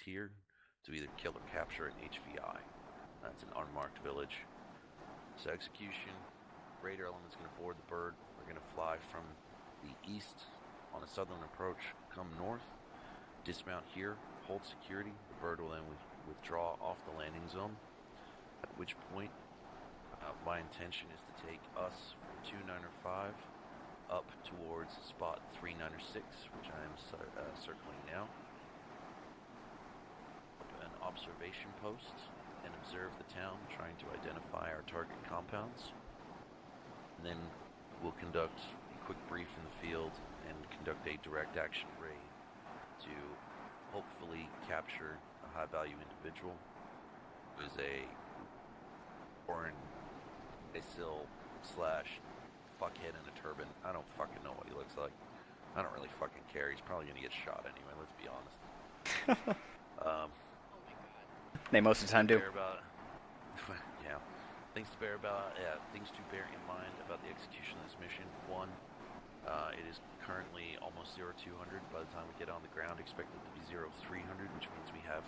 here to either kill or capture an HVI. That's an unmarked village. So execution, raider element's going to board the bird. We're going to fly from the east on a southern approach, come north, dismount here, hold security. The bird will then withdraw off the landing zone, at which point my intention is to take us from 295 up towards spot 396, which I am circling now. An observation post and observe the town, trying to identify our target compounds. And then we'll conduct a quick brief in the field and conduct a direct action raid to hopefully capture a high-value individual who is a foreign imbecile slash fuckhead in a turban. I don't fucking know what he looks like. I don't really fucking care. He's probably gonna get shot anyway, let's be honest. They most of the time do. Yeah. Things to bear in mind about the execution of this mission. One, it is currently almost 0200. By the time we get on the ground, expect it to be 0300, which means we have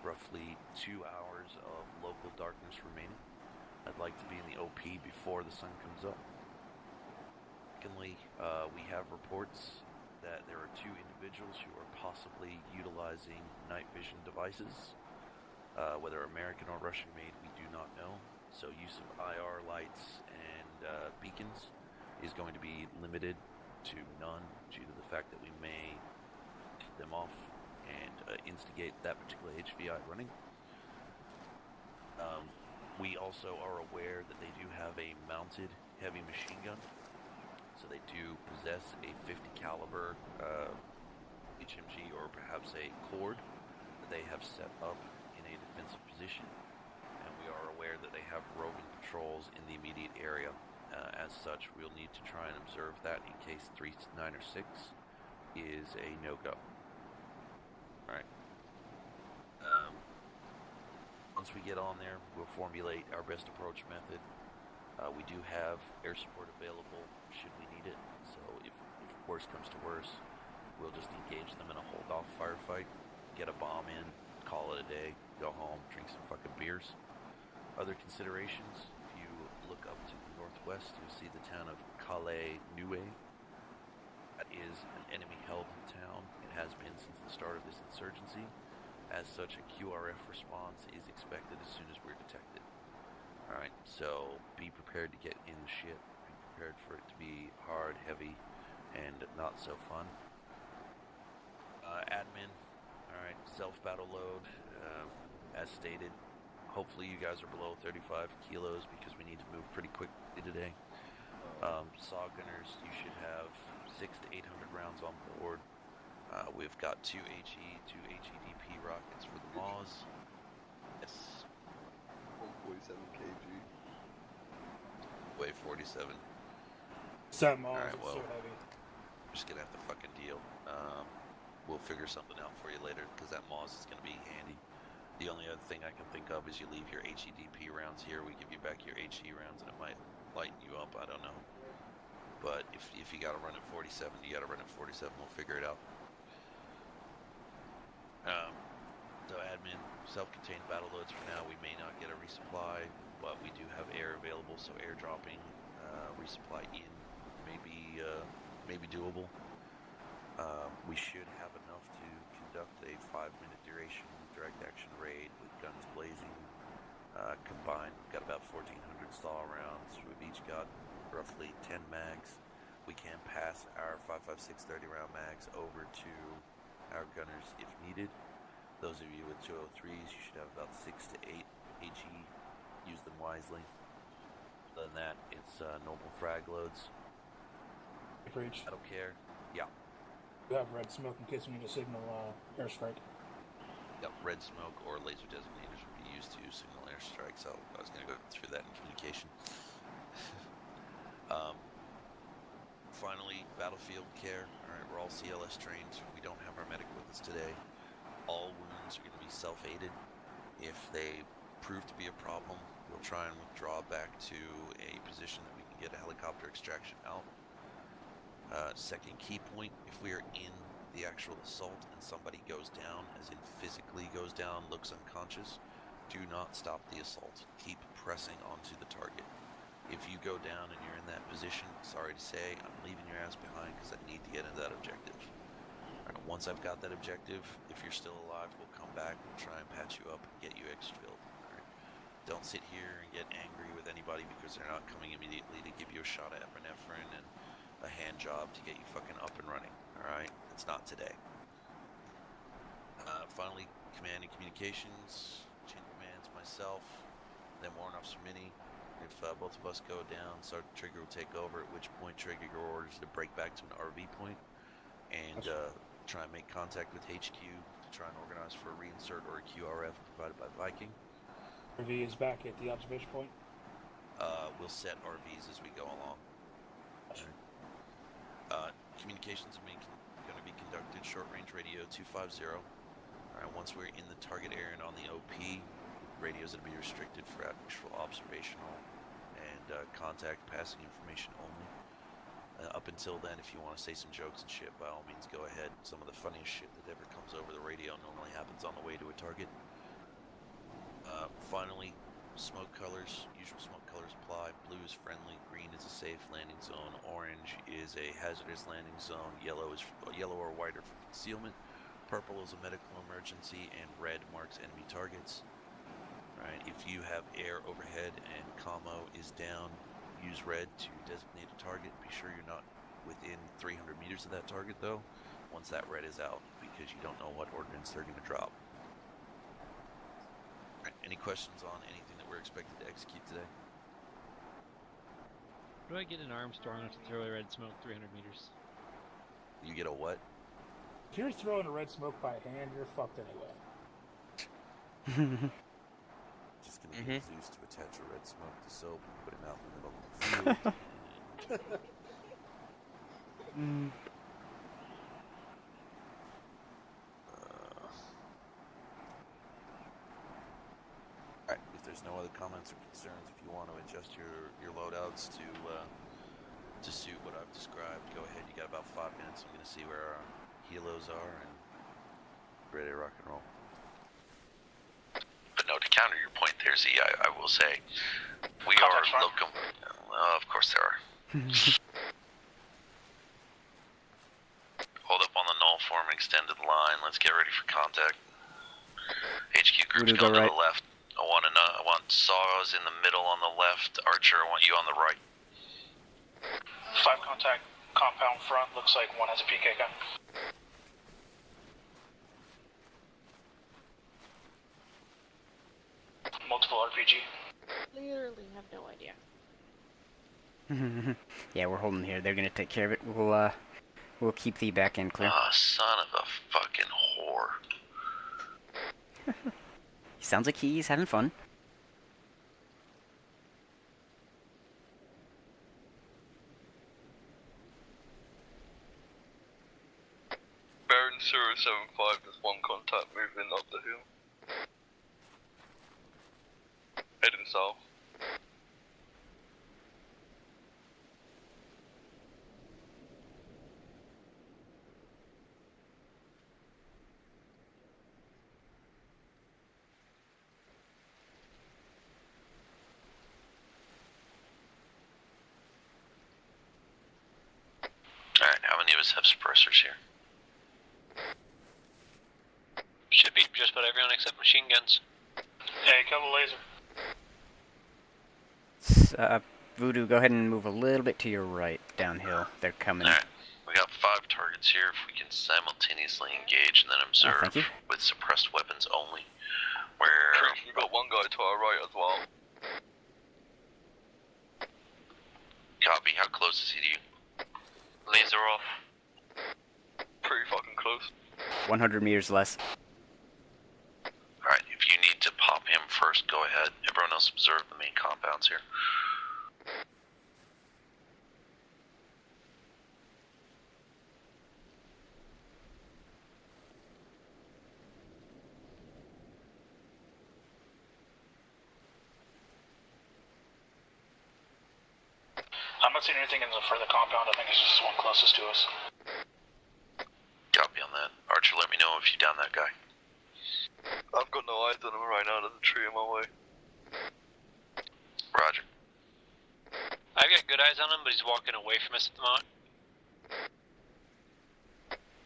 roughly 2 hours of local darkness remaining. I'd like to be in the OP before the sun comes up. Secondly, we have reports that there are 2 individuals who are possibly utilizing night vision devices. Whether American or Russian made, we do not know. So use of IR lights and beacons is going to be limited to none due to the fact that we may kick them off and instigate that particular HVI running. We also are aware that they do have a mounted heavy machine gun. So they do possess a 50 caliber HMG or perhaps a cord that they have set up in a defensive position. And we are aware that they have roving patrols in the immediate area. As such, we'll need to try and observe that in case 396 is a no-go. Alright. Once we get on there, we'll formulate our best approach method. We do have air support available should we need it, so if worse comes to worse, we'll just engage them in a hold-off firefight, get a bomb in, call it a day, go home, drink some fucking beers. Other considerations, if you look up to the northwest, you'll see the town of Calais Noué. That is an enemy-held town. It has been since the start of this insurgency. As such, a QRF response is expected as soon as we're detected. Alright, so be prepared to get in the shit. Be prepared for it to be hard, heavy, and not so fun. Admin, alright, self-battle load, as stated. Hopefully you guys are below 35 kilos because we need to move pretty quickly today. Saw gunners, you should have 600 to 800 rounds on board. We've got 2 HE, 2 HEDP rockets for the Maws. Yes. 147 kg. Weigh 47. That Maws Alright, is well, so heavy. we're just gonna have to fucking deal. We'll figure something out for you later, because that Maws is gonna be handy. The only other thing I can think of is you leave your HEDP rounds here, we give you back your HE rounds, and it might lighten you up, I don't know. But if you gotta run at 47, you gotta run at 47, we'll figure it out. So admin, self-contained battle loads for now. We may not get a resupply, but we do have air available, so airdropping resupply in may be doable. We should have enough to conduct a 5-minute duration direct action raid with guns blazing. Combined, we've got about 1,400 stall rounds. We've each got roughly 10 mags. We can pass our 5.56 30-round mags over to our gunners if needed. Those of you with 203s, you should have about 6 to 8 HE. Use them wisely. Other than that, it's normal frag loads. Preach. I don't care. Yeah. We have red smoke in case we need to signal airstrike. Yep, red smoke or laser designators would be used to signal airstrike, so I was going to go through that in communication. Finally, battlefield care. Alright, we're all CLS trained. We don't have our medic with us today. All wounds are going to be self-aided. If they prove to be a problem, we'll try and withdraw back to a position that we can get a helicopter extraction out. Second key point, if we are in the actual assault and somebody goes down, as in physically goes down, looks unconscious, do not stop the assault. Keep pressing onto the target. If you go down and you're in that position, sorry to say, I'm leaving your ass behind because I need to get into that objective. Right, once I've got that objective, if you're still alive, we'll come back, we'll try and patch you up and get you exfilled. Right? Don't sit here and get angry with anybody because they're not coming immediately to give you a shot at epinephrine and a hand job to get you fucking up and running. Alright? It's not today. Finally, command and communications. Chain of command's myself, then Warrant Officer Mini. If both of us go down, Sergeant Trigger will take over, at which point Trigger your orders to break back to an RV point and try and make contact with HQ to try and organize for a reinsert or a QRF provided by Viking. RV is back at the observation point. We'll set RVs as we go along. Communications are going to be conducted short-range radio 250. Alright, once we're in the target area and on the OP, radios will be restricted for actual observational and contact passing information only. Up until then, if you want to say some jokes and shit, by all means go ahead. Some of the funniest shit that ever comes over the radio normally happens on the way to a target. Finally, smoke colors. Usual smoke colors apply. Blue is friendly, green is a safe landing zone, orange is a hazardous landing zone, yellow or white are for concealment, purple is a medical emergency, and red marks enemy targets. Right, if you have air overhead and commo is down, use red to designate a target. Be sure you're not within 300 meters of that target though, once that red is out, because you don't know what ordnance they're going to drop. Right, any questions on anything that we're expected to execute today? Do I get an arm strong enough to throw a red smoke 300 meters? You get a what? If you're throwing a red smoke by hand, you're fucked anyway. Just gonna get Zeus to attach a red smoke to soap and put him out in the middle of the field. Alright, if there's no other comments or concerns, if you want to adjust your loadouts to suit what I've described, go ahead. You got about 5 minutes. I'm gonna see where our helos are and ready to rock and roll. But no, to counter your point there, Z, I will say, we are locum. Of course there are. Hold up on the null form, extended line. Let's get ready for contact. HQ group's going to the left. I want Saws in the middle on the left. Archer, I want you on the right. 5 contact, compound front. Looks like one has a PK gun. Multiple RPG. Literally have no idea. Yeah, we're holding here. They're gonna take care of it. We'll keep the back end clear. Ah, son of a fucking whore. Sounds like he's having fun. Baron 075 with 1 contact moving up the hill. Heading south. Alright, how many of us have suppressors here? Should be just about everyone except machine guns. Hey, kill the laser. Voodoo, go ahead and move a little bit to your right, downhill. They're coming. Alright, we got 5 targets here. If we can simultaneously engage and then observe thank you. with suppressed weapons only. Where... We've got 1 guy to our right as well. Copy, how close is he to you? Laser off. Pretty fucking close. 100 meters less. Alright, if you need to pop him first, go ahead. Everyone else observe the main compounds here. I'm not seeing anything in the further compound. I think it's just the one closest to us. Copy on Archer, let me know if you down that guy. I've got no eyes on him right now, there's a tree in my way. Roger. I've got good eyes on him, but he's walking away from us at the moment.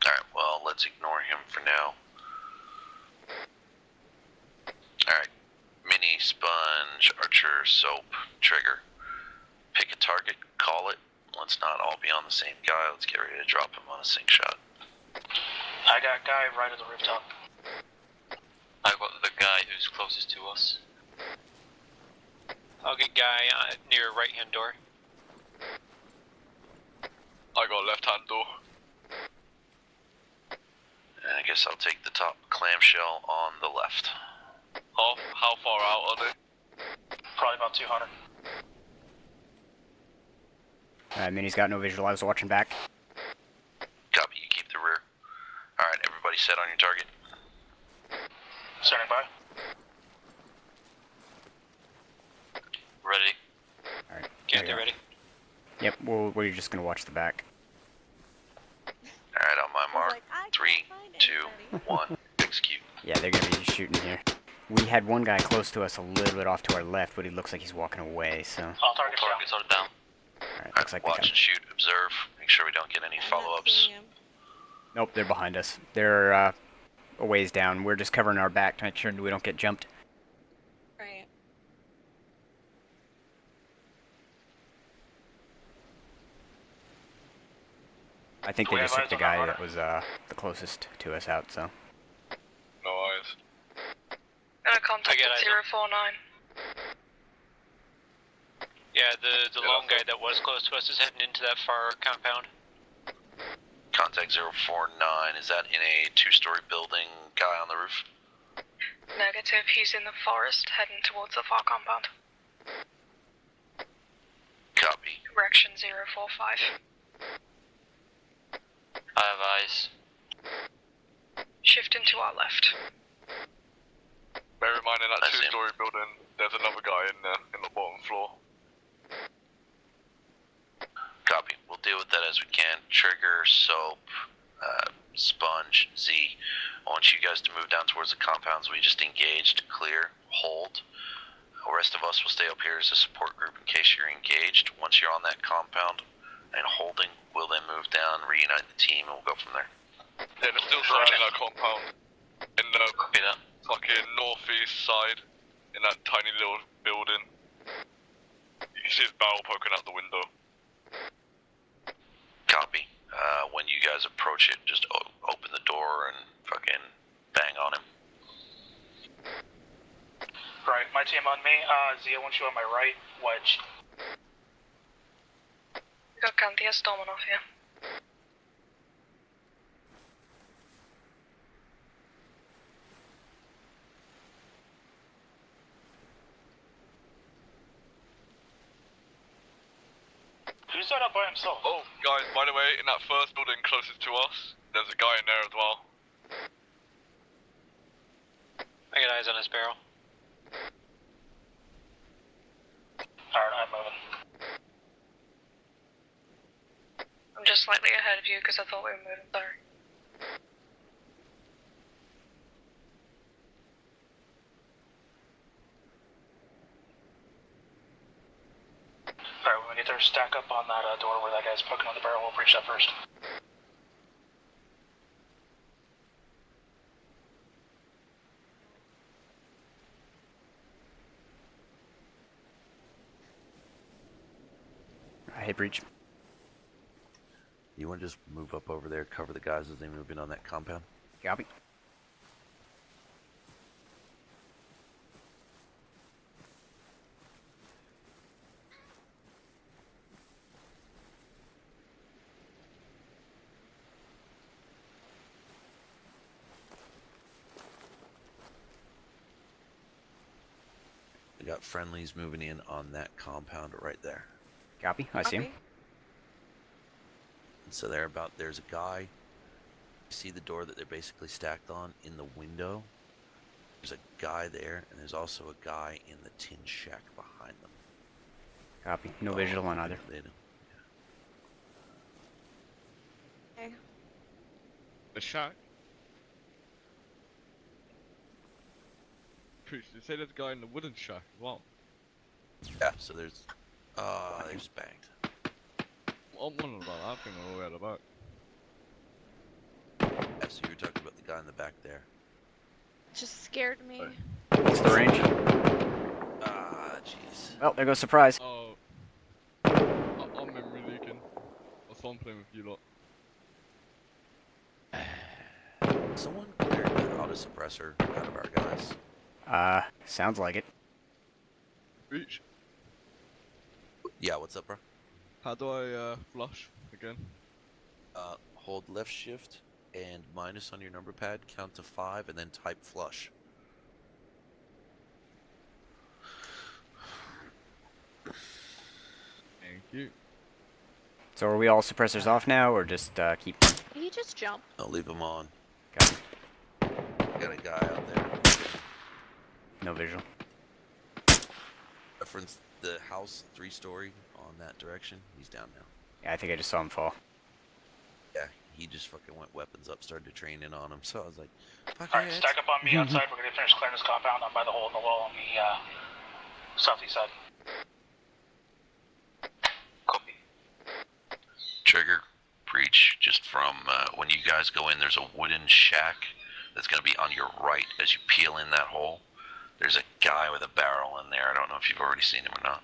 Alright, well, let's ignore him for now. Alright. Mini, Sponge, Archer, Soap, Trigger. Pick a target, call it. Let's not all be on the same guy. Let's get ready to drop him on a sync shot. I got a guy right at the rooftop. I've got the guy who's closest to us. I'll get guy near right hand door. I got left hand door. And I guess I'll take the top clamshell on the left. How far out are they? Probably about 200. Mini's got no visual. I was watching back. Copy, you keep the rear. Alright, everybody set on your target. Standing by. Ready. Alright. Get there ready. Yep, we're just gonna watch the back. Alright, on my mark. Like, I 3, can't find 2, anybody. 1, execute. Yeah, they're gonna be shooting here. We had one guy close to us a little bit off to our left, but he looks like he's walking away, so... All targets down. Targets are down. Alright, looks like they Watch got... and shoot, observe, make sure we don't get any I'm not follow-ups. seeing him. Nope, they're behind us. They're, a ways down. We're just covering our back to make sure we don't get jumped. Right. I think Do they we just have took the eyes on guy that that was, the closest to us out, so... No eyes. Gonna contact I get at eyes 049. Yeah, the lone guy that was close to us is heading into that far compound. Contact 049, is that in a 2-story building, guy on the roof? Negative, he's in the forest heading towards the far compound. Copy. Direction 045. I have eyes. Shifting to our left. Bear in mind in that I see him. 2-story building, there's another guy in there, in the bottom floor. Copy. We'll deal with that as we can. Trigger, Soap, Sponge, Z. I want you guys to move down towards the compounds we just engaged. Clear. Hold. The rest of us will stay up here as a support group in case you're engaged. Once you're on that compound and holding, we'll then move down, reunite the team, and we'll go from there. Yeah, they're still surrounding that compound. In the Copy that. fucking northeast side, in that tiny little building. You can see his barrel poking out the window. Copy. When you guys approach it, just open the door and fucking bang on him. Right, my team on me. Zia, once you on my right, wedge. We got Gantia storming off here. Who's that up by himself? Oh, guys, by the way, in that first building closest to us, there's a guy in there as well. I got eyes on his barrel. Alright, I'm moving. I'm just slightly ahead of you because I thought we were moving, sorry. Alright, when we get there, stack up on that door where that guy's poking on the barrel. We'll breach that first. I hit breach. You want to just move up over there, cover the guys as they move in on that compound? Copy. We got friendlies moving in on that compound right there. Copy. I see him. Copy. And so there's a guy. You see the door that they're basically stacked on in the window? There's a guy there, and there's also a guy in the tin shack behind them. Copy. No visual on either. They do. Okay. The shot. Preach, they say there's a guy in the wooden shack as well. Yeah, so there's... they just banged. I'm wondering about that thing all the way at the back. Yeah, so you were talking about the guy in the back there. Just scared me. What's the range? Ah, jeez. Well, there goes surprise. Oh. I'm memory leaking. That's why I'm playing with you lot. Someone cleared the auto suppressor out of our guys. Sounds like it. Reach. Yeah, what's up, bro? How do I flush again? Hold left shift and minus on your number pad, count to 5, and then type flush. Thank you. So are we all suppressors off now, or just keep... He just jumped. I'll leave them on. Got it. Got a guy out there. No visual. Reference the house 3-story on that direction. He's down now. Yeah, I think I just saw him fall. Yeah, he just fucking went weapons up, started to train in on him. So I was like, fuck Alright, it. stack up on me outside. We're gonna finish clearing this compound up by the hole in the wall on the southeast side. Copy. Trigger, Breach, just from when you guys go in, there's a wooden shack that's going to be on your right as you peel in that hole. There's a guy with a barrel in there. I don't know if you've already seen him or not.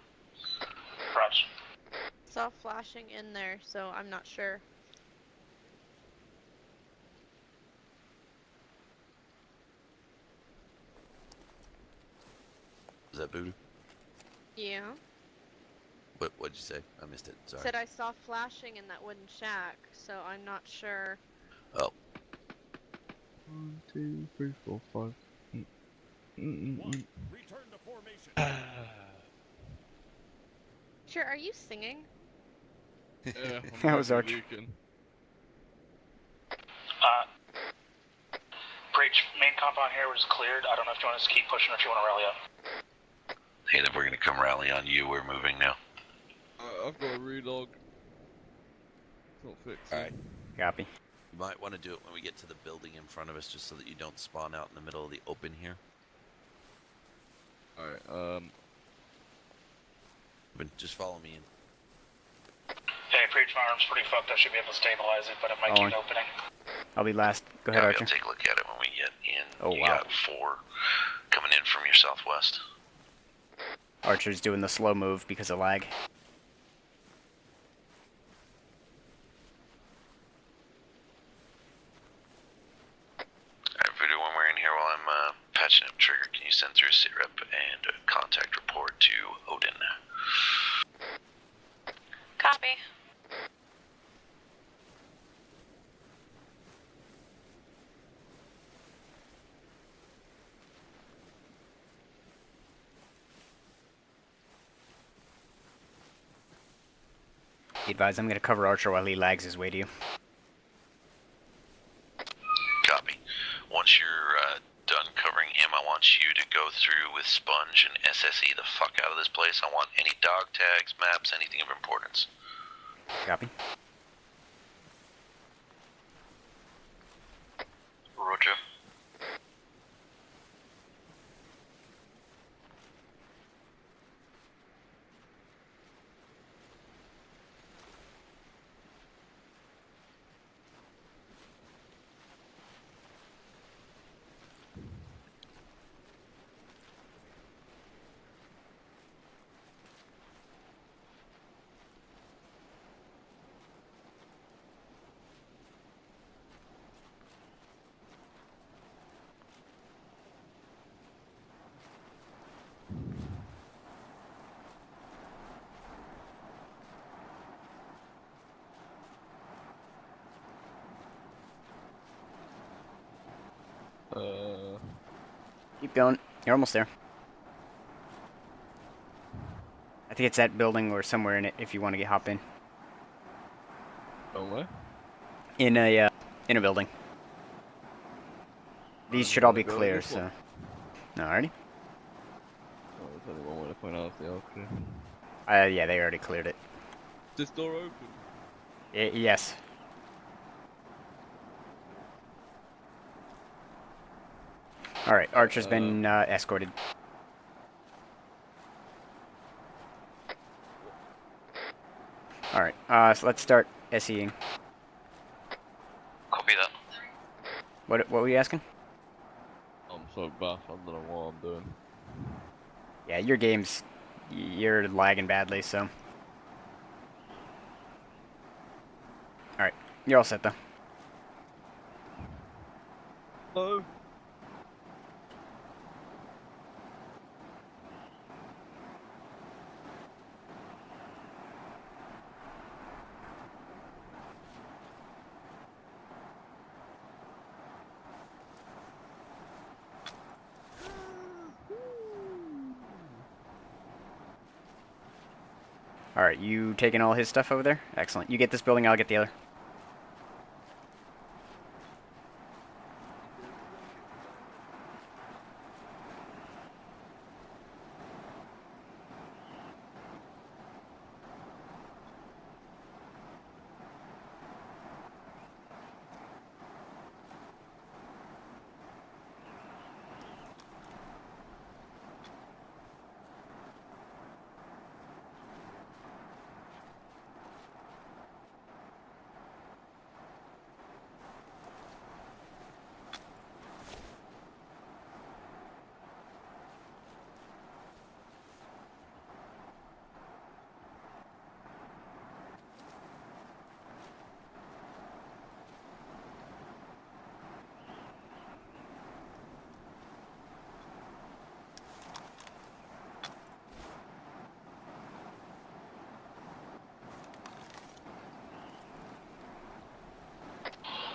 Perhaps. Saw flashing in there, so I'm not sure. Is that Voodoo? Yeah. What'd you say? I missed it. Sorry. Said I saw flashing in that wooden shack, so I'm not sure. Oh. 1, 2, 3, 4, 5. Return to formation. Sure, are you singing? Yeah, That was memory Arch. leaking. Breach, main compound here was cleared. I don't know if you want us to keep pushing or if you want to rally up. Hey, then we're going to come rally on you. We're moving now. I've got a relog. It's not fixing. Alright. Copy. You might want to do it when we get to the building in front of us, just so that you don't spawn out in the middle of the open here. Alright, But just follow me in. Hey, Breach, my arm's pretty fucked. I should be able to stabilize it, but it might Oh, keep opening. I'll be last. Go ahead, Copy, Archer. I'll take a look at it when we get in. Oh, you wow. got 4 coming in from your southwest. Archer's doing the slow move because of lag. Alright, Voodoo, when we're in here while I'm patching up Trigger, can you send through a sitrep and a contact report to Odin? Copy. Be advised, I'm gonna cover Archer while he lags his way to you. Copy. Once you're done covering him, I want you to go through with Sponge and SSE the fuck out of this place. I want any dog tags, maps, anything of importance. Copy. Roger. Keep going. You're almost there. I think it's that building or somewhere in it if you want to hop in. Oh, where? In a building. These should all be clear, so... Alrighty. Oh, there's only one way to find out if they are clear. Yeah, they already cleared it. This door open? Yes. Alright, Archer's been escorted. Alright, so let's start SEing. Copy that. What were you asking? I'm so buff, I don't know what I'm doing. Yeah, your game's... You're lagging badly, so... Alright, you're all set though. Oh. Alright, you taking all his stuff over there? Excellent. You get this building, I'll get the other.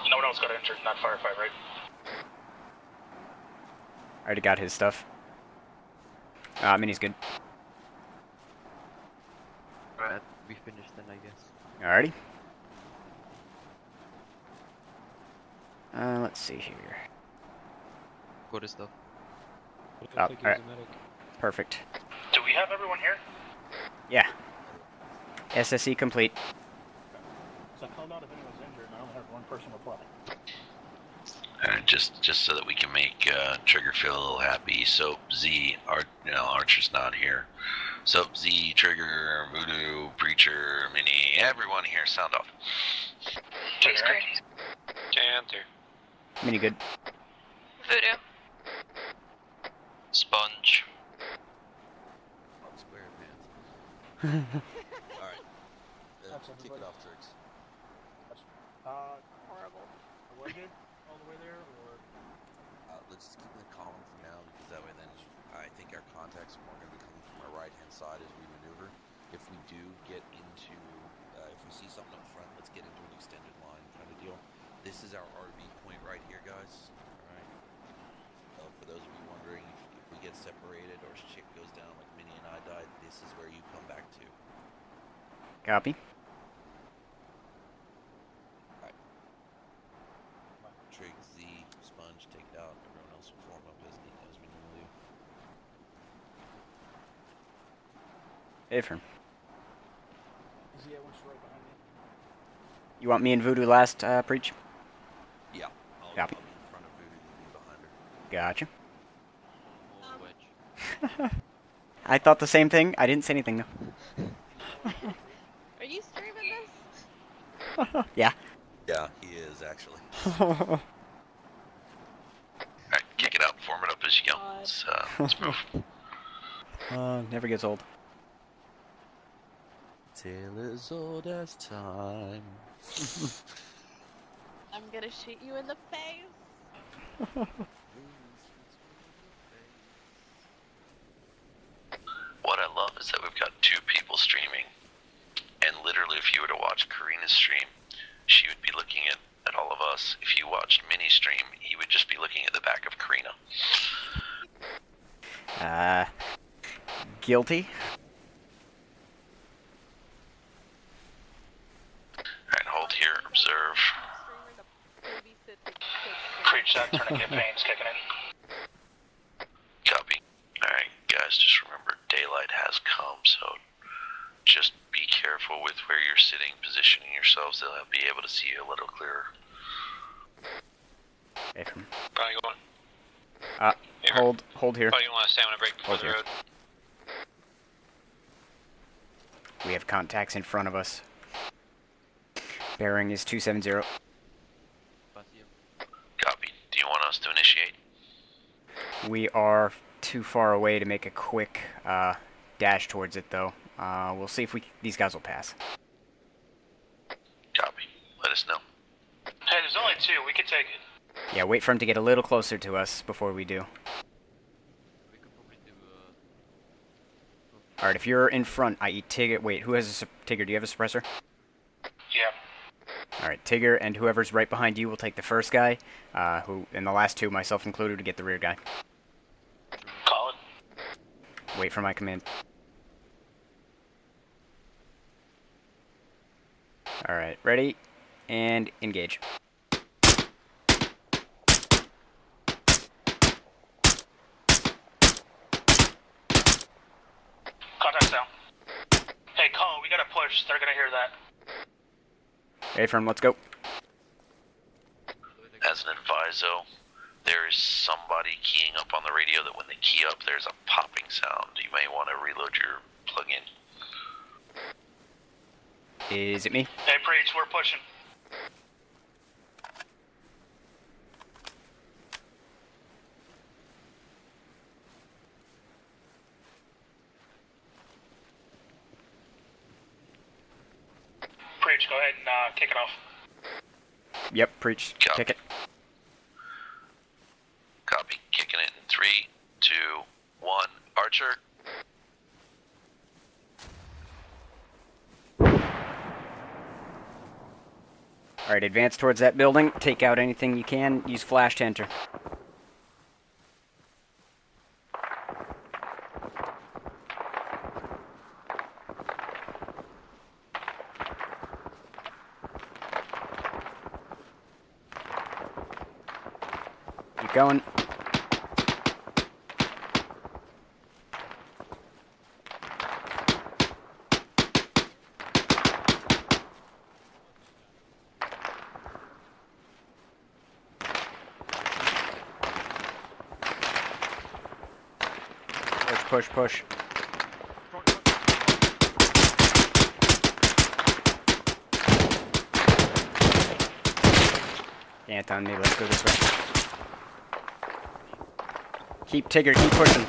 No one else got injured in that firefight, right? Already got his stuff. Mini's good. Alright, we finished then, I guess. Alrighty. Let's see here. Got his stuff. Oh, alright. Perfect. Do we have everyone here? Yeah. SSE complete. So I called out if anyone's injured, and I only had one person reply. Just so that we can make Trigger feel a little happy. So Z, Archer's not here. So Z, Trigger, Voodoo, Preacher, Mini, everyone here, sound off. Thanks, great. Panther. Mini good. Voodoo. Sponge. Square pants. Alright. That's Kick everybody. it off, Tricks. Horrible. Are we good all the way there, or? Let's just keep it calm for now, because that way then I think our contacts are more going to be coming from our right-hand side as we maneuver. If we do get into, if we see something up front, let's get into an extended line kind of deal. This is our RV point right here, guys. Alright. For those of you wondering, if we get separated or shit goes down like Minnie and I died, this is where you come back to. Copy. Trig, Z, Sponge, take it out. Everyone else will form up as we normally do. Affirm. Is he at one right behind me? You want me and Voodoo last, Preach? Yeah. Copy. I'll be in front of Voodoo, you'll be behind her. Gotcha. Wedge. I thought the same thing. I didn't say anything, though. Are you streaming this? Yeah. Yeah, he is actually. Alright, kick it out, form it up as you go. God. Let's move. Never gets old. Tale as old as time. I'm gonna shoot you in the face. What I love is that we've got two people streaming, and literally if you were to watch Karina's stream, she would be looking at all of us. If you watched Minnie's stream, he would just be looking at the back of Karina. Guilty. Alright, hold here, observe. Preach that tourniquet pain's kicking in. Copy. Alright, guys, just remember, daylight has come, so just be careful with where you're sitting, positioning yourselves. They'll be able to see you a little clearer. Affirm. Probably going. Hold here. Oh, you want to stay on a break before Hold the here. road? We have contacts in front of us. Bearing is 270. Copy. Do you want us to initiate? We are too far away to make a quick dash towards it, though. We'll see if these guys will pass. Copy. Let us know. Hey, there's only 2. We can take it. Yeah, wait for him to get a little closer to us before we do. Alright, if you're in front, i.e. Tigger... Wait, who has a... Tigger, do you have a suppressor? Yeah. Alright, Tigger and whoever's right behind you will take the first guy, and the last 2, myself included, to get the rear guy. Call it. Wait for my command. Alright, ready, and engage. Contact's down. Hey, Colin, we gotta push. They're gonna hear that. Hey, firm, let's go. As an adviso, there is somebody keying up on the radio that when they key up, there's a popping sound. You may want to reload your plug-in. Is it me? Hey, Preach, we're pushing. Preach, go ahead and kick it off. Yep, preach. Copy. Kick it. Copy. Kicking it in 3, 2, 1. Archer. Alright, advance towards that building. Take out anything you can. Use flash to enter. Keep going. Push, push. Anton, maybe let's go this way. Keep Tigger, keep pushing.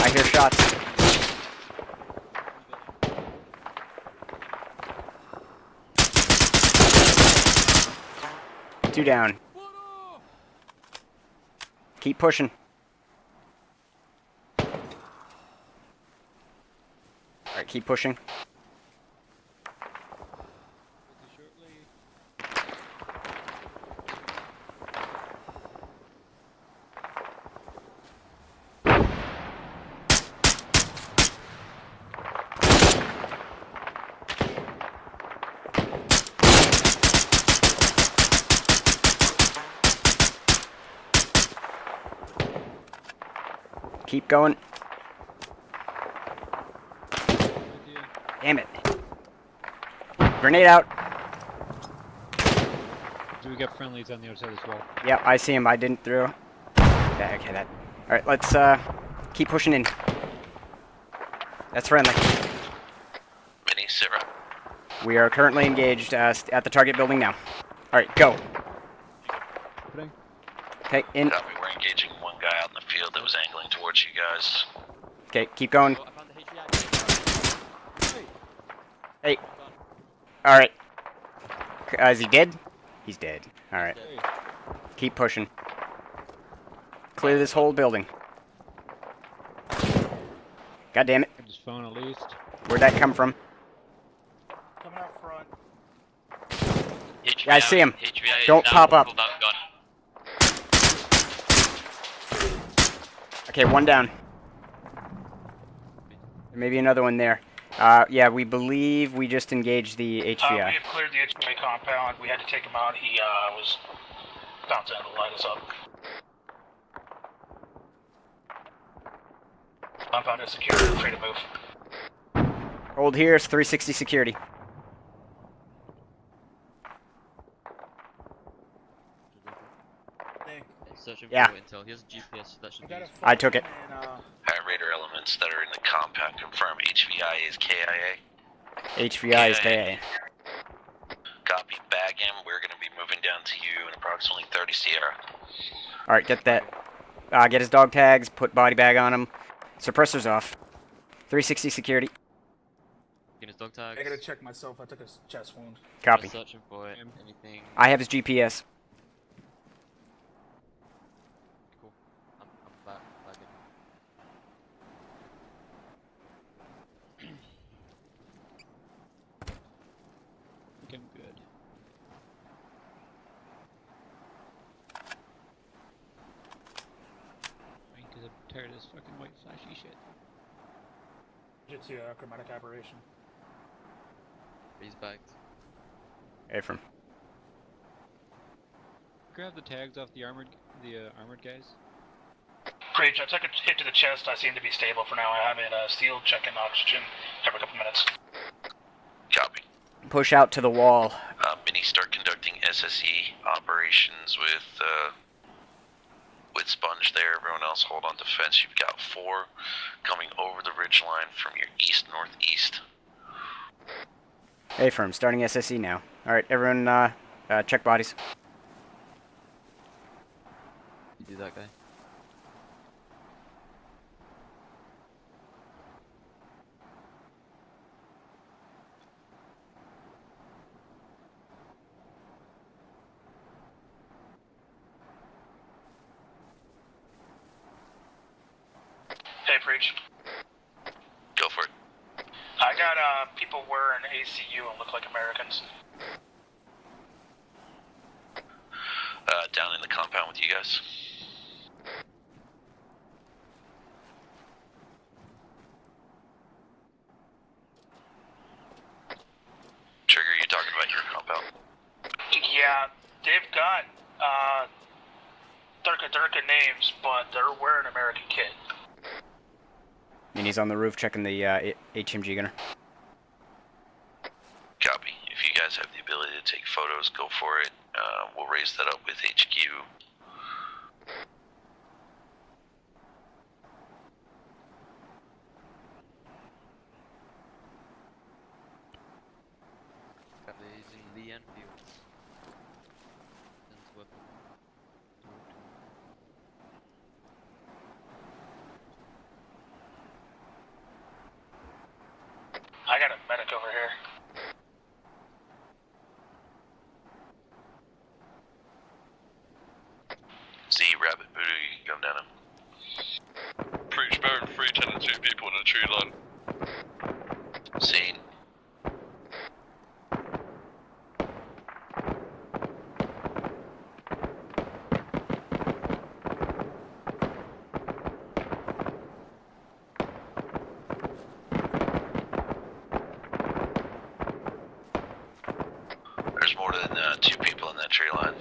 I hear shots. Two down. Keep pushing. Alright, keep pushing. Keep going. Damn it. Grenade out. Do we get friendlies on the other side as well? Yep, I see him. I didn't throw. Okay, that. Alright, let's keep pushing in. That's friendly. Mini Sarah. We are currently engaged at the target building now. Alright, go. Okay, in. Copy. We're engaging one guy out in the field that was angling towards you guys. Okay, keep going. Hey. Alright. Is he dead? He's dead. Alright. Keep pushing. Clear this whole building. God damn it. Just phone at least. Where'd that come from? Coming out front. Yeah, I see him. Don't pop up. Okay, one down. Maybe another one there. Yeah, we believe we just engaged the HVI. We have cleared the HVI compound. We had to take him out. He was bouncing to light us up. Compound is secure. Free to move. Hold here, it's 360 security. searching Yeah. for intel. He has a GPS, so that should be. I took it. Alright, Raider elements that are in the compound confirm HVI is KIA. HVI is KA. Copy, bag him. We're going to be moving down to you in approximately 30 Sierra. Alright, get that. Get his dog tags, put body bag on him. Suppressor's off. 360 security. Get his dog tags. I gotta check myself. I took a chest wound. Copy. Just searching for it. Anything. I have his GPS. Cool. I'm back. Looking good. Because I'm tired of this fucking white flashy shit. It's chromatic aberration. He's back. Ephraim. Grab the tags off the armored guys. Preach, I took a hit to the chest. I seem to be stable for now. I have it sealed, checking oxygen every couple minutes. Copy. Push out to the wall. Mini, start conducting SSE operations with Sponge there. Everyone else hold on defense. You've got 4 coming over the ridge line from your east-northeast. Ephraim, starting SSE now. Alright, everyone, check bodies. You do that guy. Hey, Preach. Go for it. I got people wearing ACU and look like Americans. Down in the compound with you guys. Trigger, you talking about your compound? Yeah, they've got Durka names, but they're wearing American kit. And he's on the roof checking the HMG gunner. Copy. If you guys have the ability to take photos, go for it. We'll raise that up with HQ. Got the using Lee Enfield. That's weapon. I got a medic over here. Z, Rabbit Voodoo, you can come down him. Preach, bearing 3, 10 and 2 people in a tree line. Scene. There's more than 2 people in that tree line.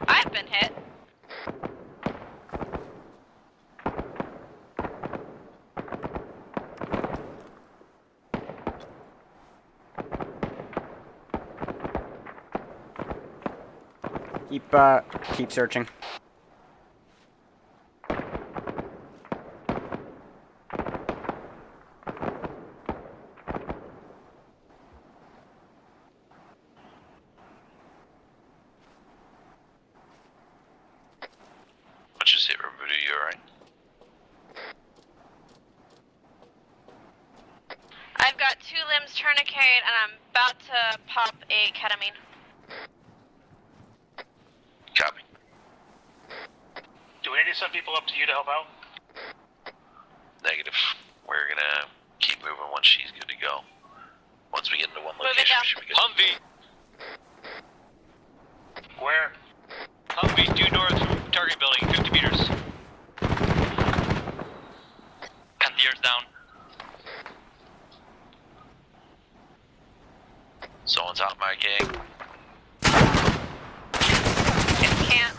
I've been hit. Keep searching. What's your hit, Voodoo? You alright? I've got 2 limbs tourniqueted and I'm about to pop a ketamine. Copy. Do we need to send people up to you to help out? Negative. We're gonna keep moving once she's good to go. Once we get into one Move it location, down. we should be good. Humvee! Where? Humvee due north from target building, 50 meters. Gears down. Someone's out my gang. Can't.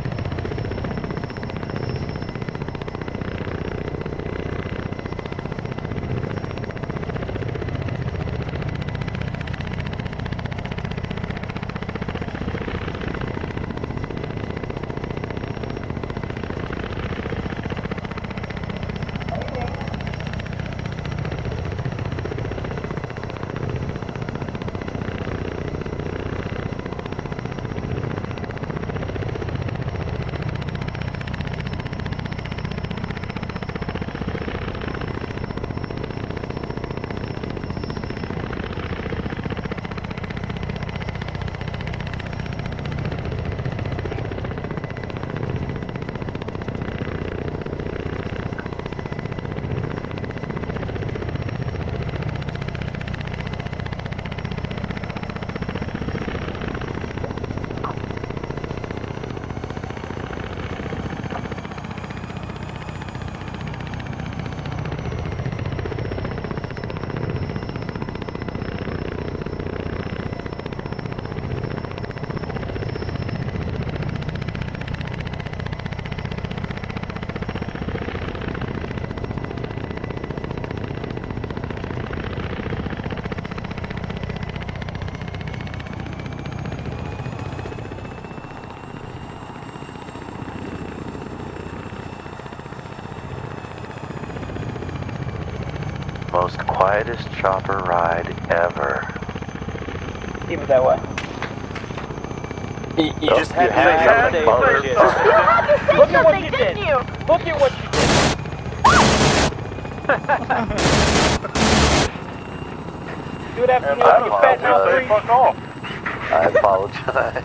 most quietest chopper ride ever. Keep it that way. You just had to say something. Look at what you did. Look at what you did. Do it after you fat mouth. Fuck off. I apologize.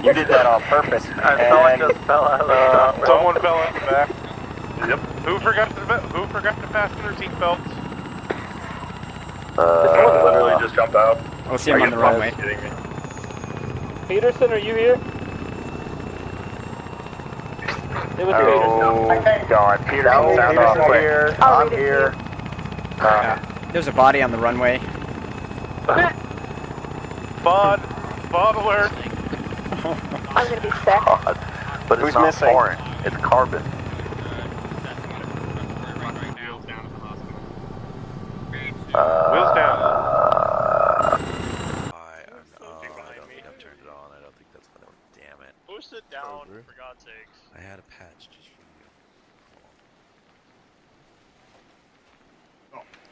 You did that on purpose. Someone just fell out of the chopper. Someone fell out the back. Yep. Who forgot to fasten their seatbelts? Someone literally just jumped out. We'll see him on the runway. Peterson, are you here? It was Peterson. God, Peterson, sound off quick. I'm here. There's a body on the runway. Bod alert. I'm gonna be sick. But it's not foreign. It's carbon. Wheels down. I don't think I've turned it on. I don't think that's gonna work. Damn it. Push it down, for God's sakes. I had a patch just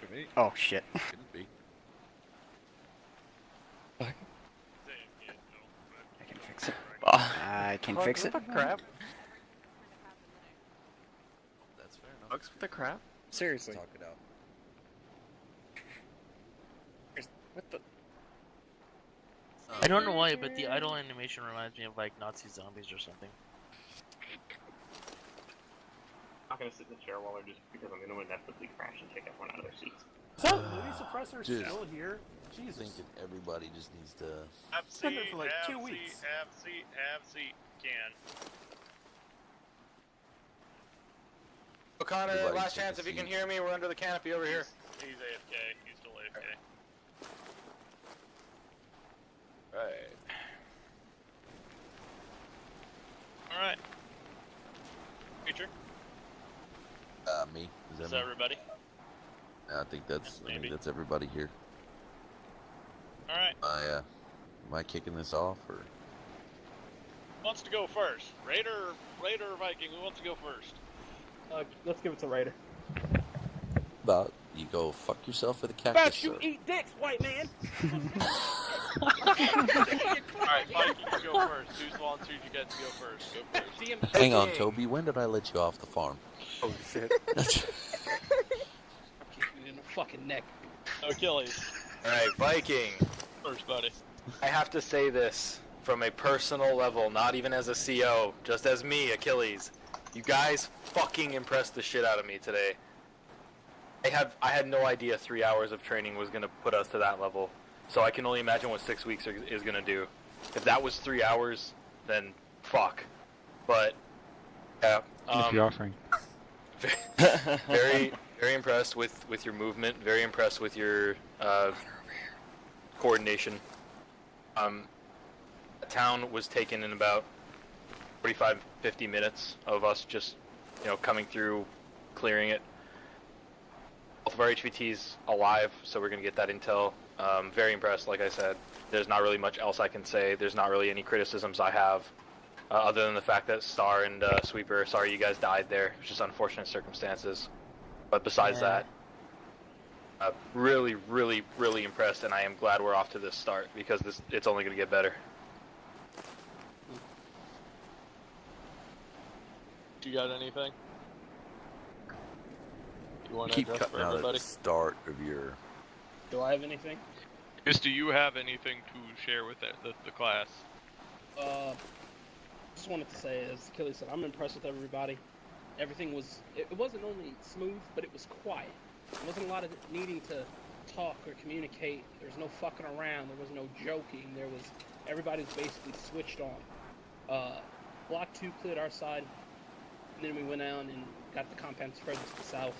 for you. Oh shit. Couldn't be. I can fix it. I can fix it. What the crap? That's fair enough. Bugs with the crap? Seriously. Talk it out. What the? I don't know why, but the idle animation reminds me of like Nazi zombies or something. I'm not gonna sit in the chair while they're just because I'm gonna inevitably crash and take everyone out of their seats. So, movie suppressor's still here. Jesus. Thinking everybody just needs to. Have Been seat, there for like have 2 seat, weeks. have seat, have seat. Can. O'Connor, Everybody last take chance a if you can seat. hear me, we're under the canopy over here. He's AFK. He's still AFK. Right. Alright. Feature. Me. Is Is that me? everybody? I think that's. I Maybe. think that's everybody here. Alright. Am I kicking this off or? Who wants to go first? Raider or Viking? Who wants to go first? Let's give it to Raider. You go fuck yourself for the cactus. About you sir. eat dicks, white man. Alright, Viking, you go first. Who's volunteered you guys to go first? Go first. Hang on, Toby. When did I let you off the farm? Oh shit. Kick you in the fucking neck. Achilles. Alright, Viking. First, buddy. I have to say this from a personal level, not even as a CO, just as me, Achilles. You guys fucking impressed the shit out of me today. I had no idea 3 hours of training was gonna put us to that level. So I can only imagine what 6 weeks is gonna do. If that was 3 hours, then fuck. But yeah, If you're offering. very impressed with your movement. Very impressed with your coordination. The town was taken in about 45-50 minutes of us just, coming through, clearing it. Both of our HVTs alive, so we're gonna get that intel. Very impressed, like I said. There's not really much else I can say. There's not really any criticisms I have, other than the fact that Star and Sweeper, sorry you guys died there. It's just unfortunate circumstances. But besides that, really, really, really impressed, and I am glad we're off to this start because it's only gonna get better. You got anything? You want to Keep address for cutting out at everybody? the start of your. Do I have anything? Do you have anything to share with the class? Just wanted to say, as Achilles said, I'm impressed with everybody. Everything was, it wasn't only smooth, but it was quiet. There wasn't a lot of needing to talk or communicate. There was no fucking around. There was no joking. Everybody was basically switched on. Block 2 cleared our side, and then we went out and got the compound spread to the south.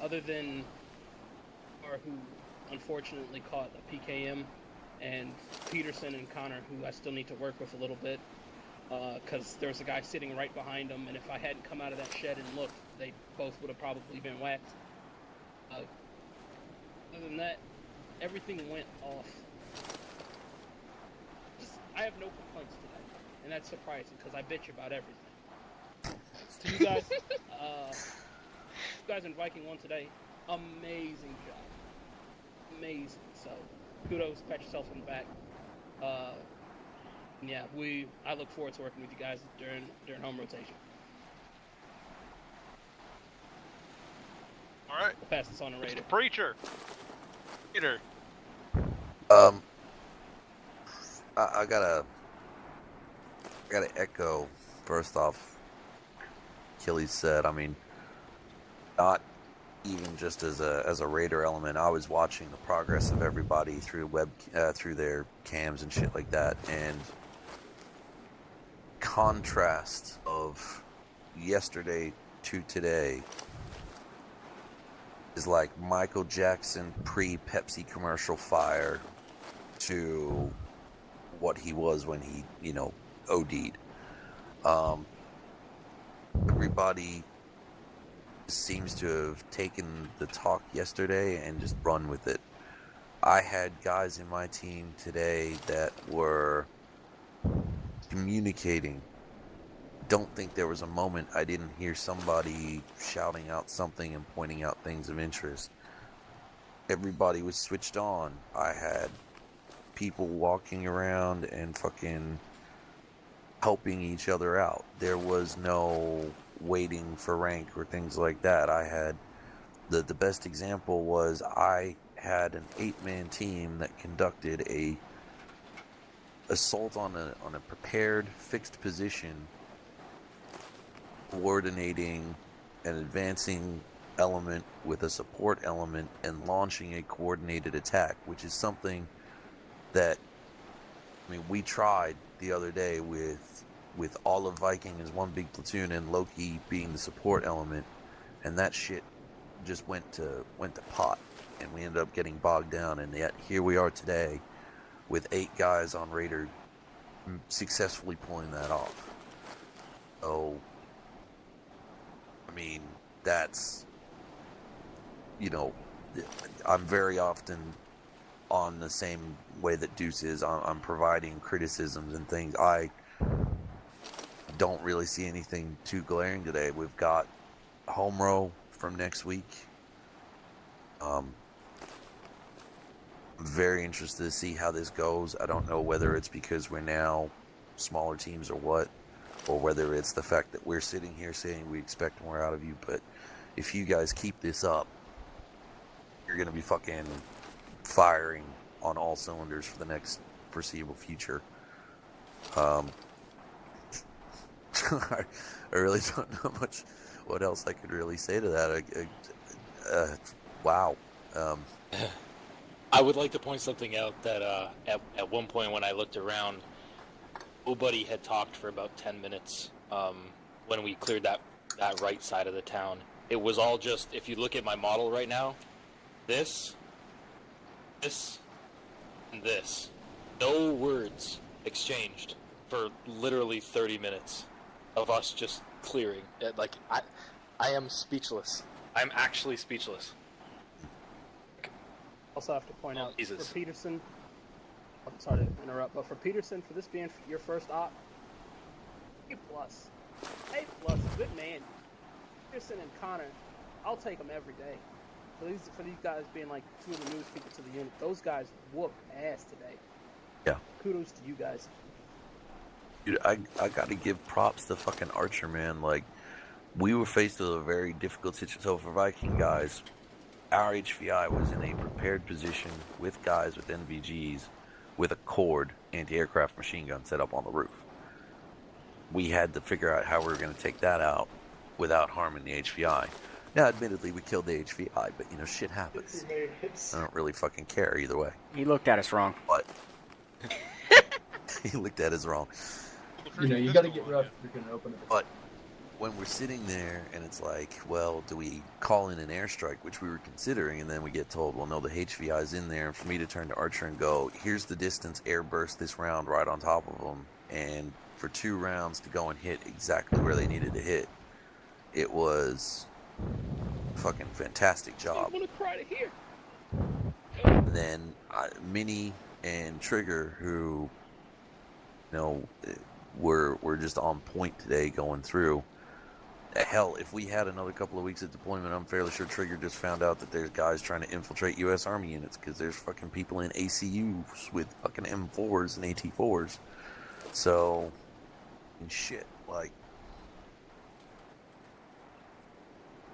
Other than who unfortunately caught a PKM, and Peterson and Connor, who I still need to work with a little bit, because there was a guy sitting right behind them, and if I hadn't come out of that shed and looked, they both would have probably been whacked. Other than that, everything went off. I have no complaints today, and that's surprising, because I bitch about everything. To you guys, you guys in Viking won today. amazing job. Amazing. So, kudos, pat yourself on the back. Yeah, I look forward to working with you guys during home rotation. All right. I'll pass this on to Raider. Preacher. Peter. I gotta echo first off. Achilles said, I mean, not even just as a Raider element. I was watching the progress of everybody through through their cams and shit like that, and contrast of yesterday to today is like Michael Jackson pre-Pepsi commercial fire to what he was when he, OD'd. Everybody seems to have taken the talk yesterday and just run with it. I had guys in my team today that were communicating. Don't think there was a moment I didn't hear somebody shouting out something and pointing out things of interest. Everybody was switched on. I had people walking around and fucking helping each other out. There was no waiting for rank or things like that. I had the best example was I had an 8-man team that conducted a assault on a prepared fixed position, coordinating an advancing element with a support element and launching a coordinated attack, which is something that, I mean, we tried the other day with all of Viking as one big platoon and Loki being the support element, and that shit just went to pot, and we ended up getting bogged down, and yet here we are today with 8 guys on Raider successfully pulling that off. So, I mean, that's, I'm very often on the same way that Deuce is. I'm providing criticisms and things. I don't really see anything too glaring today. We've got home row from next week. I'm very interested to see how this goes. I don't know whether it's because we're now smaller teams or what, or whether it's the fact that we're sitting here saying we expect more out of you. But if you guys keep this up, you're going to be fucking firing on all cylinders for the next foreseeable future. I really don't know much what else I could really say to that. Wow. I would like to point something out that at one point when I looked around, nobody had talked for about 10 minutes when we cleared that right side of the town. It was all just, if you look at my model right now, this, and this. No words exchanged for literally 30 minutes of us just clearing. Like, I am speechless. I'm actually speechless. Also have to point out, Jesus. for Peterson, I'm sorry to interrupt, but for Peterson, for this being your first op, A+. A+, good man. Peterson and Connor, I'll take them every day. For these guys being like 2 of the newest people to the unit, those guys whooped ass today. Yeah. Kudos to you guys. Dude, I gotta give props to fucking Archer, man. Like, we were faced with a very difficult situation. So for Viking guys, our HVI was in a prepared position with guys with NVGs with a cord anti-aircraft machine gun set up on the roof. We had to figure out how we were going to take that out without harming the HVI. Now, admittedly, we killed the HVI, but, shit happens. I don't really fucking care either way. He looked at us wrong. But he looked at us wrong. You gotta get rough if you're gonna open it. But when we're sitting there and it's like, well, do we call in an airstrike, which we were considering, and then we get told, well, no, the HVI is in there, and for me to turn to Archer and go, here's the distance, air burst this round right on top of them, and for 2 rounds to go and hit exactly where they needed to hit, it was a fucking fantastic job. I want to cry to hear. And then Minnie and Trigger, who, were just on point today going through. Hell, if we had another couple of weeks of deployment, I'm fairly sure Trigger just found out that there's guys trying to infiltrate U.S. Army units because there's fucking people in ACUs with fucking M4s and AT4s. So, and shit, like,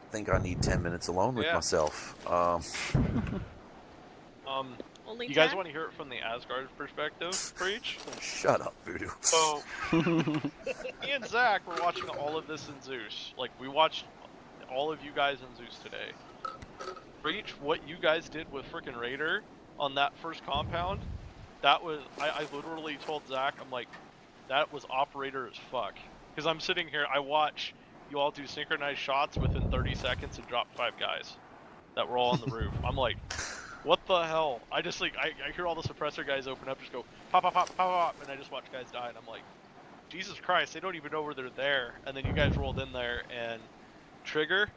I think I need 10 minutes alone with myself. You guys want to hear it from the Asgard perspective, Preach? Shut up, Voodoo. So, me and Zach were watching all of this in Zeus. Like, we watched all of you guys in Zeus today. Preach, what you guys did with frickin' Raider on that first compound, that was, I literally told Zach, I'm like, that was operator as fuck. Because I'm sitting here, I watch you all do synchronized shots within 30 seconds and drop 5 guys that were all on the roof. I'm like, what the hell? I just like, I hear all the suppressor guys open up, just go pop, pop, pop, pop, pop, and I just watch guys die, and I'm like, Jesus Christ, they don't even know where they're there. And then you guys rolled in there, and Trigger,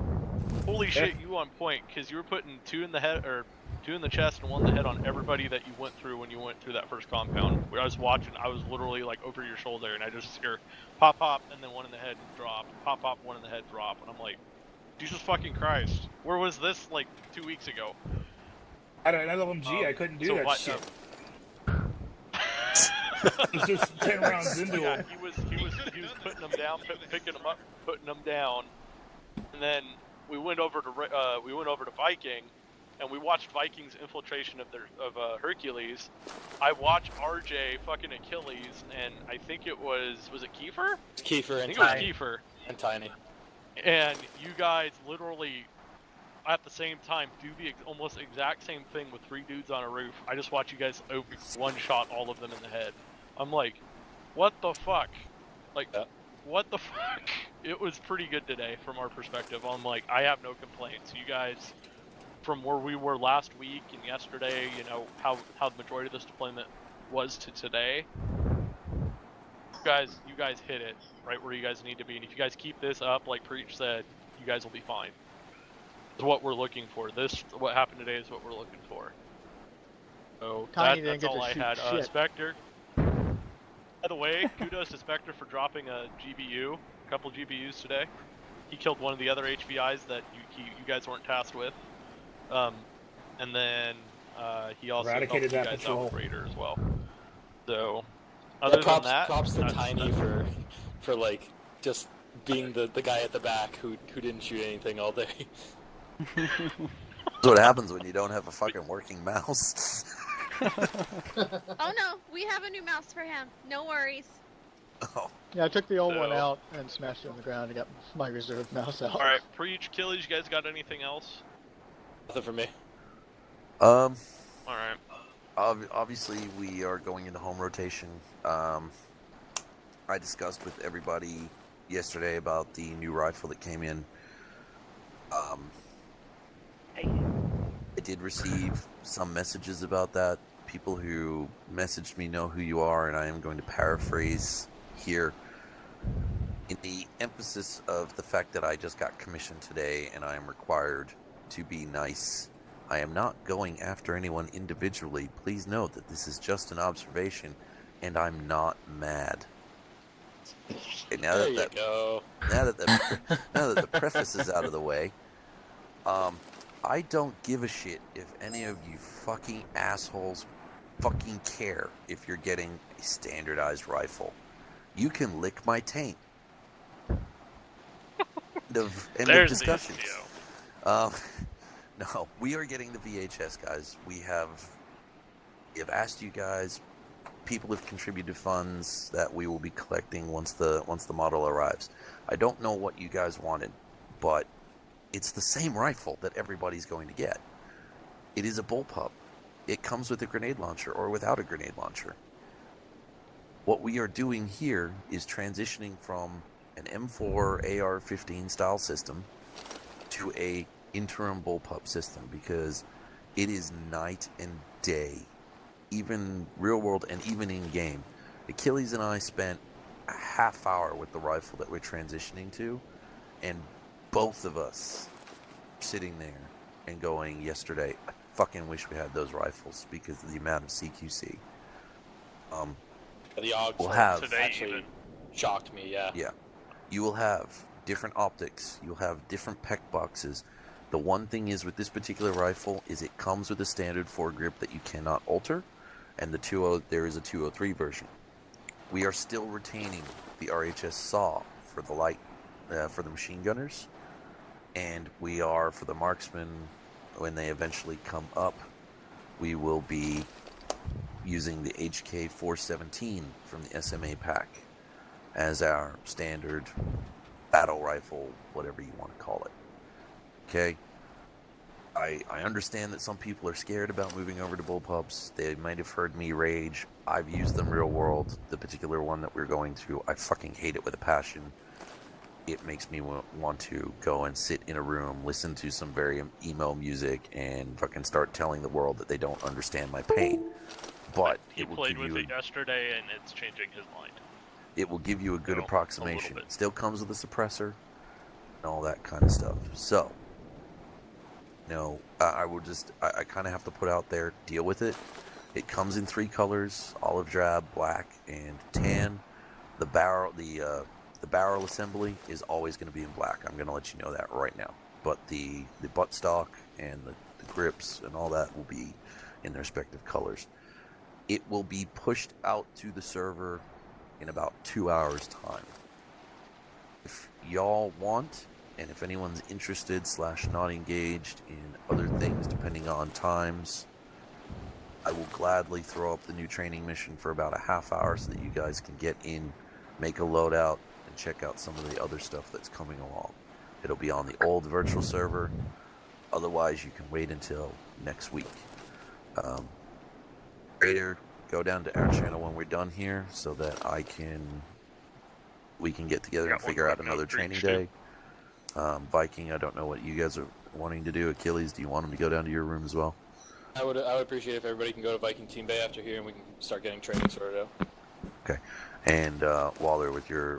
holy shit, you on point, because you were putting 2 in the head, or 2 in the chest and 1 in the head on everybody that you went through when you went through that first compound. Where I was watching, I was literally like over your shoulder, and I just hear pop, pop, and then 1 in the head drop, pop, pop, 1 in the head drop, and I'm like, Jesus fucking Christ, where was this like 2 weeks ago? At an LMG, I couldn't do that shit. It was just 10 rounds into him. He was putting them down, picking them up, putting them down, and then we went over to Viking, and we watched Viking's infiltration of Hercules. I watched RJ fucking Achilles, and I think it was it Kiefer? Kiefer and I think Tiny. it was Kiefer. And Tiny. And you guys literally, at the same time, do the almost exact same thing with 3 dudes on a roof. I just watch you guys one-shot all of them in the head. I'm like, what the fuck? Like, what the fuck? It was pretty good today from our perspective. I'm like, I have no complaints. You guys, from where we were last week and yesterday, you know, how the majority of this deployment was to today, you guys hit it right where you guys need to be. And if you guys keep this up, like Preach said, you guys will be fine. Is what we're looking for. What happened today is what we're looking for. So that's all I had. Spectre. By the way, kudos to Spectre for dropping a GBU, a couple GBUs today. He killed one of the other HVIs that you guys weren't tasked with. And then he also eradicated helped that you guys patrol. out with Raider as well. So other than that, props to Tiny for like just being the guy at the back who didn't shoot anything all day. That's what happens when you don't have a fucking working mouse. Oh no, we have a new mouse for him. No worries. Oh. Yeah, I took the old one out and smashed it on the ground and got my reserve mouse out. Alright, Preach, Achilles, you guys got anything else? Nothing for me. Alright. Obviously, we are going into home rotation. I discussed with everybody yesterday about the new rifle that came in. I did receive some messages about that. People who messaged me know who you are, and I am going to paraphrase here. In the emphasis of the fact that I just got commissioned today and I am required to be nice, I am not going after anyone individually. Please note that this is just an observation, and I'm not mad. Okay, now that the preface is out of the way, I don't give a shit if any of you fucking assholes fucking care if you're getting a standardized rifle. You can lick my taint. End of discussion. No, we are getting the VHS, guys. We have asked you guys. People have contributed funds that we will be collecting once the model arrives. I don't know what you guys wanted, but it's the same rifle that everybody's going to get. It is a bullpup. It comes with a grenade launcher or without a grenade launcher. What we are doing here is transitioning from an M4 AR-15 style system to a interim bullpup system, because it is night and day, even real world and even in game. Achilles and I spent a half hour with the rifle that we're transitioning to, and both of us sitting there and going yesterday, I fucking wish we had those rifles because of the amount of CQC. The AUG we'll have actually shocked me, yeah. Yeah. You will have different optics. You'll have different pec boxes. The one thing is with this particular rifle is it comes with a standard foregrip that you cannot alter, and there is a 203 version. We are still retaining the RHS saw for the light, for the machine gunners, and we are for the marksmen. When they eventually come up, we will be using the HK 417 from the SMA pack as our standard battle rifle, whatever you want to call it. Okay? I understand that some people are scared about moving over to bullpups. They might have heard me rage. I've used them real world. The particular one that we're going to, I fucking hate it with a passion. It makes me want to go and sit in a room, listen to some very emo music, and fucking start telling the world that they don't understand my pain. But he played with it yesterday, and it's changing his mind. It will give you a good approximation. It still comes with a suppressor and all that kind of stuff. So, I kind of have to put out there, deal with it. It comes in 3 colors: olive drab, black, and tan. The barrel assembly is always going to be in black. I'm going to let you know that right now. But the buttstock and the grips and all that will be in their respective colors. It will be pushed out to the server in about 2 hours' time. If y'all want, and if anyone's interested / not engaged in other things, depending on times, I will gladly throw up the new training mission for about a half hour so that you guys can get in, make a loadout, and check out some of the other stuff that's coming along. It'll be on the old virtual server. Otherwise, you can wait until next week. Raider, go down to our channel when we're done here so that we can get together and figure out another training day. Viking, I don't know what you guys are wanting to do. Achilles, do you want him to go down to your room as well? I would appreciate if everybody can go to Viking Team Bay after here and we can start getting training sorted out. Okay. And Waller, with your